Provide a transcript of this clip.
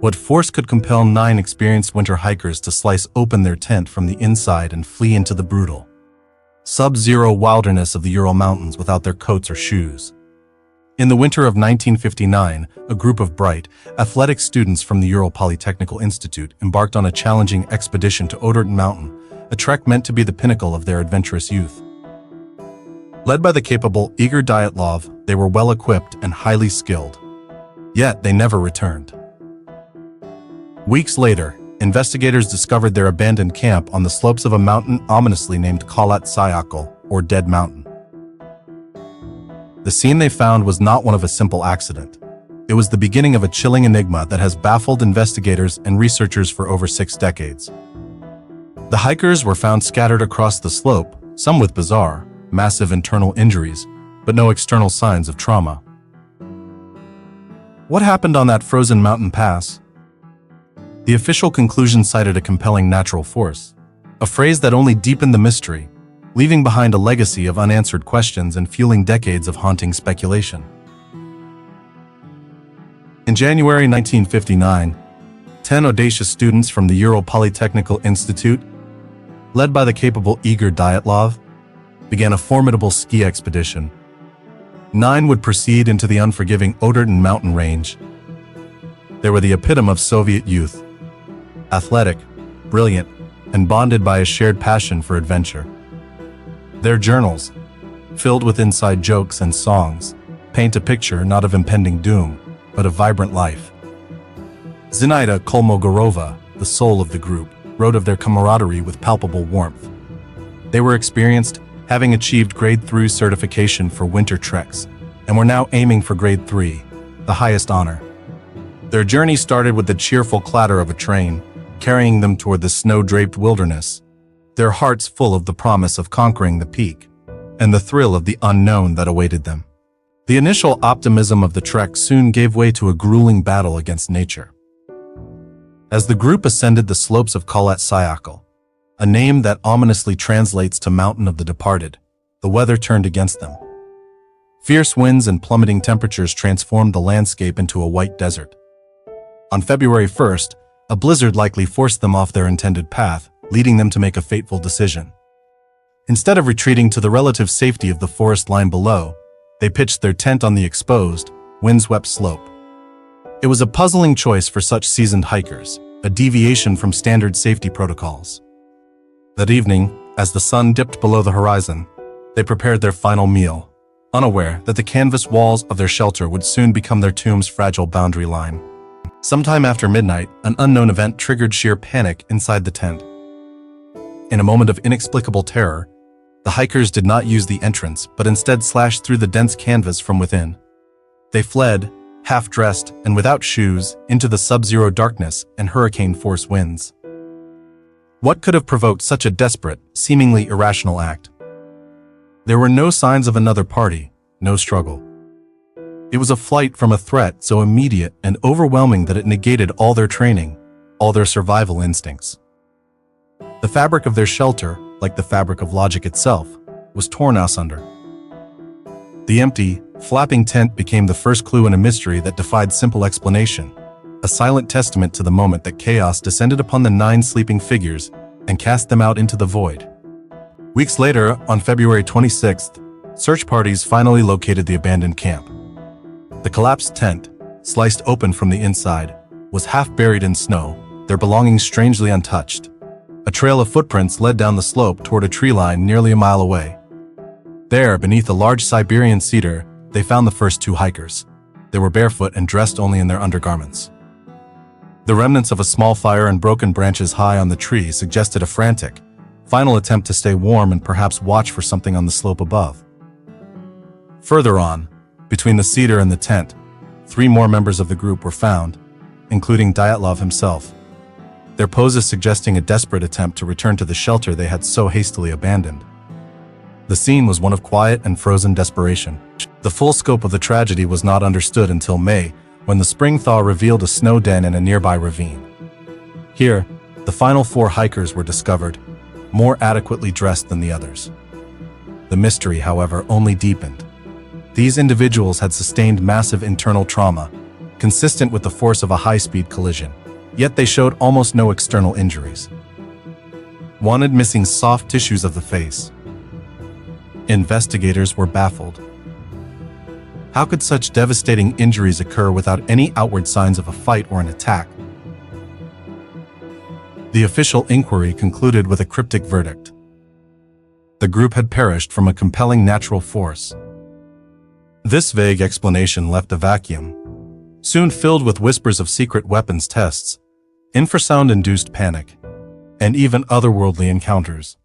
What force could compel 9 experienced winter hikers to slice open their tent from the inside and flee into the brutal, sub-zero wilderness of the Ural Mountains without their coats or shoes? In the winter of 1959, a group of bright, athletic students from the Ural Polytechnical Institute embarked on a challenging expedition to Ural Mountain, a trek meant to be the pinnacle of their adventurous youth. Led by the capable, eager Dyatlov, they were well-equipped and highly skilled. Yet they never returned. Weeks later, investigators discovered their abandoned camp on the slopes of a mountain ominously named Kholat Syakhl, or Dead Mountain. The scene they found was not one of a simple accident. It was the beginning of a chilling enigma that has baffled investigators and researchers for over 6 decades. The hikers were found scattered across the slope, some with bizarre, massive internal injuries, but no external signs of trauma. What happened on that frozen mountain pass? The official conclusion cited a compelling natural force, a phrase that only deepened the mystery, leaving behind a legacy of unanswered questions and fueling decades of haunting speculation. In January 1959, 10 audacious students from the Ural Polytechnical Institute, led by the capable, eager Dyatlov, began a formidable ski expedition. 9 would proceed into the unforgiving Ural mountain range. They were the epitome of Soviet youth, athletic, brilliant, and bonded by a shared passion for adventure. Their journals, filled with inside jokes and songs, paint a picture not of impending doom, but of vibrant life. Zinaida Kolmogorova, the soul of the group, wrote of their camaraderie with palpable warmth. They were experienced, having achieved Grade 3 certification for winter treks, and were now aiming for Grade 3, the highest honor. Their journey started with the cheerful clatter of a train, carrying them toward the snow-draped wilderness, their hearts full of the promise of conquering the peak, and the thrill of the unknown that awaited them. The initial optimism of the trek soon gave way to a grueling battle against nature. As the group ascended the slopes of Kholat Syakhl, a name that ominously translates to Mountain of the Departed, the weather turned against them. Fierce winds and plummeting temperatures transformed the landscape into a white desert. On February 1st, a blizzard likely forced them off their intended path, leading them to make a fateful decision. Instead of retreating to the relative safety of the forest line below, they pitched their tent on the exposed, windswept slope. It was a puzzling choice for such seasoned hikers, a deviation from standard safety protocols. That evening, as the sun dipped below the horizon, they prepared their final meal, unaware that the canvas walls of their shelter would soon become their tomb's fragile boundary line. Sometime after midnight, an unknown event triggered sheer panic inside the tent. In a moment of inexplicable terror, the hikers did not use the entrance, but instead slashed through the dense canvas from within. They fled, half-dressed and without shoes, into the sub-zero darkness and hurricane-force winds. What could have provoked such a desperate, seemingly irrational act? There were no signs of another party, no struggle. It was a flight from a threat so immediate and overwhelming that it negated all their training, all their survival instincts. The fabric of their shelter, like the fabric of logic itself, was torn asunder. The empty, flapping tent became the first clue in a mystery that defied simple explanation, a silent testament to the moment that chaos descended upon the 9 sleeping figures and cast them out into the void. Weeks later, on February 26th, search parties finally located the abandoned camp. The collapsed tent, sliced open from the inside, was half buried in snow, their belongings strangely untouched. A trail of footprints led down the slope toward a tree line nearly a mile away. There, beneath a large Siberian cedar, they found the first 2 hikers. They were barefoot and dressed only in their undergarments. The remnants of a small fire and broken branches high on the tree suggested a frantic, final attempt to stay warm and perhaps watch for something on the slope above. Further on, between the cedar and the tent, 3 more members of the group were found, including Dyatlov himself, their poses suggesting a desperate attempt to return to the shelter they had so hastily abandoned. The scene was one of quiet and frozen desperation. The full scope of the tragedy was not understood until May, when the spring thaw revealed a snow den in a nearby ravine. Here, the final 4 hikers were discovered, more adequately dressed than the others. The mystery, however, only deepened. These individuals had sustained massive internal trauma, consistent with the force of a high-speed collision, yet they showed almost no external injuries. Wanted missing soft tissues of the face. Investigators were baffled. How could such devastating injuries occur without any outward signs of a fight or an attack? The official inquiry concluded with a cryptic verdict. The group had perished from a compelling natural force. This vague explanation left a vacuum, soon filled with whispers of secret weapons tests, infrasound-induced panic, and even otherworldly encounters.